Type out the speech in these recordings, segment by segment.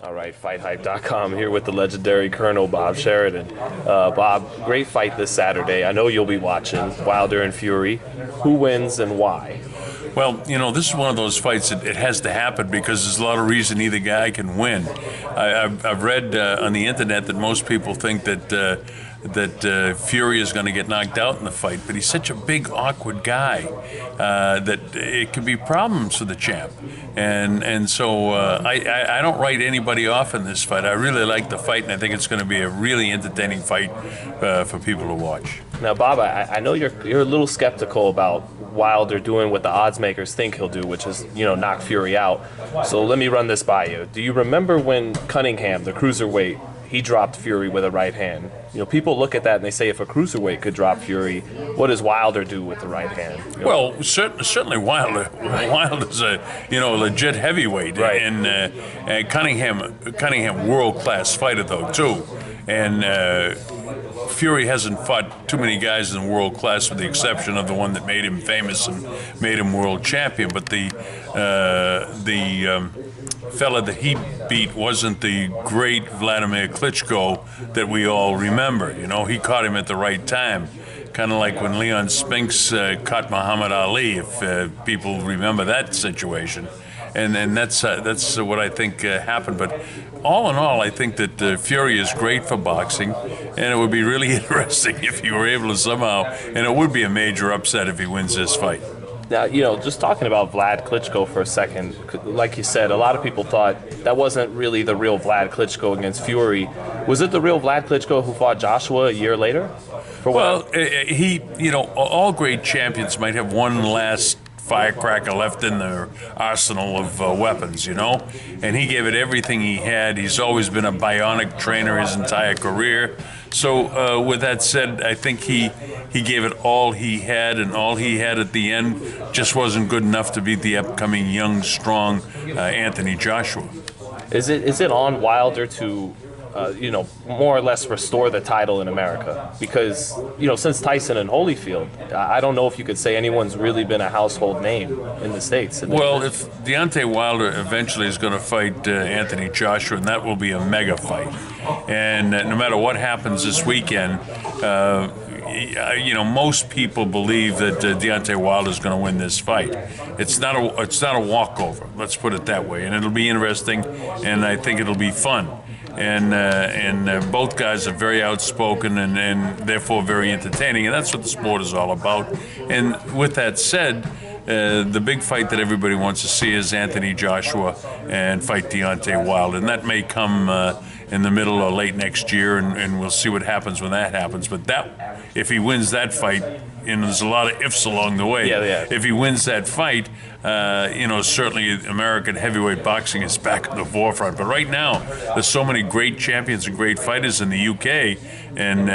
All right, FightHype.com here with the legendary Colonel Bob Sheridan. Bob, great fight this Saturday. I know you'll be watching Wilder and Fury. Who wins and why? Well, this is one of those fights that it has to happen because there's a lot of reason either guy can win. I've read on the internet that most people think that Fury is going to get knocked out in the fight, but he's such a big, awkward guy that it could be problems for the champ. And so I don't write anybody off in this fight. I really like the fight, and I think it's going to be a really entertaining fight for people to watch. Now, Bob, I know you're a little skeptical about Wilder doing what the odds makers think he'll do, which is, knock Fury out. So let me run this by you. Do you remember when Cunningham, the cruiserweight, he dropped Fury with a right hand? People look at that and they say if a cruiserweight could drop Fury, what does Wilder do with the right hand? Well, certainly Wilder's a legit heavyweight, right. And Cunningham world-class fighter though too, and Fury hasn't fought too many guys in world class with the exception of the one that made him famous and made him world champion. But the fella that he beat wasn't the great Vladimir Klitschko that we all remember. He caught him at the right time. Kind of like when Leon Spinks caught Muhammad Ali, if people remember that situation. And that's what I think happened. But all in all, I think that Fury is great for boxing, and it would be really interesting if he were able to somehow, and it would be a major upset if he wins this fight. Now, just talking about Vlad Klitschko for a second, like you said, a lot of people thought that wasn't really the real Vlad Klitschko against Fury. Was it the real Vlad Klitschko who fought Joshua a year later? Well, all great champions might have one last firecracker left in their arsenal of weapons, and he gave it everything he had. He's always been a bionic trainer his entire career. So with that said, I think he gave it all he had, and all he had at the end just wasn't good enough to beat the upcoming young, strong Anthony Joshua. Is it on Wilder to more or less restore the title in America? Because, since Tyson and Holyfield, I don't know if you could say anyone's really been a household name in the States. Well, if Deontay Wilder eventually is going to fight Anthony Joshua, and that will be a mega fight. And no matter what happens this weekend, most people believe that Deontay Wilder is going to win this fight. It's not a walkover, let's put it that way. And it'll be interesting, and I think it'll be fun. And both guys are very outspoken and therefore very entertaining, and that's what the sport is all about. And with that said, the big fight that everybody wants to see is Anthony Joshua and fight Deontay Wilder, and that may come in the middle or late next year, and we'll see what happens when that happens. But if he wins that fight, there's a lot of ifs along the way. Yeah. If he wins that fight, certainly American heavyweight boxing is back at the forefront. But right now, there's so many great champions and great fighters in the UK, and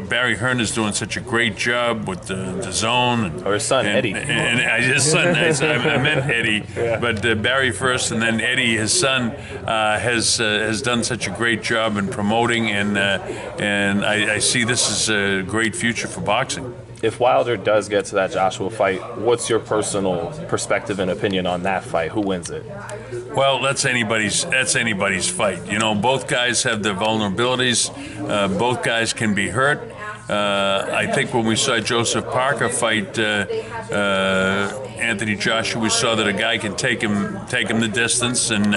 Barry Hearn is doing such a great job with the Zone. Or his son, Eddie. And his son, I meant Eddie, yeah. But Barry first, and then Eddie, his son, has done such a great job in promoting, and I see this as a great future for boxing. If Wilder does get to that Joshua fight, what's your personal perspective and opinion on that fight? Who wins it? Well, that's anybody's fight. Both guys have their vulnerabilities. Both guys can be hurt. I think when we saw Joseph Parker fight Anthony Joshua, we saw that a guy can take him the distance, and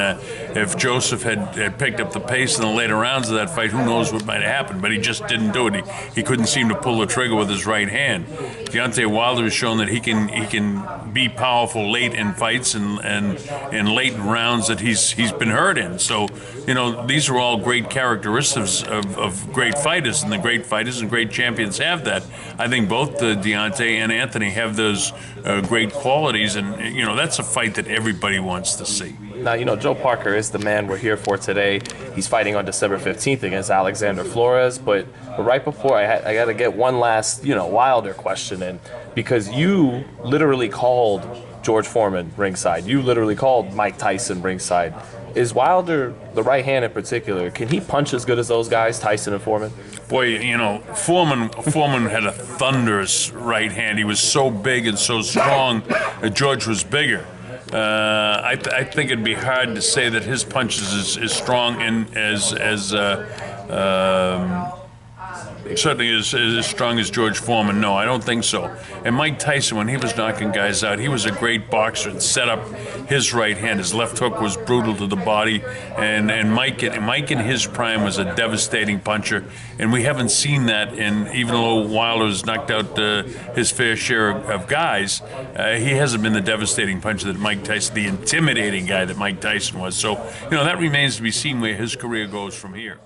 if Joseph had picked up the pace in the later rounds of that fight, who knows what might have happened, but he just didn't do it. He couldn't seem to pull the trigger with his right hand. Deontay Wilder has shown that he can be powerful late in fights and late in rounds that he's been hurt in. So, these are all great characteristics of great fighters, and the great fighters and great champions have that. I think both Deontay and Anthony have those great qualities, and that's a fight that everybody wants to see. Now, Joe Parker is the man we're here for today. He's fighting on December 15th against Alexander Flores, but right before, I got to get one last, Wilder question in, because you literally called George Foreman ringside. You literally called Mike Tyson ringside. Is Wilder, the right hand in particular, can he punch as good as those guys, Tyson and Foreman? Boy, Foreman had a thunderous right hand. He was so big and so strong that George was bigger. I think it'd be hard to say that his punches is as strong and certainly as strong as George Foreman. No, I don't think so. And Mike Tyson, when he was knocking guys out, he was a great boxer and set up his right hand. His left hook was brutal to the body. And Mike in his prime was a devastating puncher. And we haven't seen that. And even though Wilder's knocked out his fair share of guys, he hasn't been the devastating puncher that Mike Tyson, the intimidating guy that Mike Tyson was. So, that remains to be seen where his career goes from here.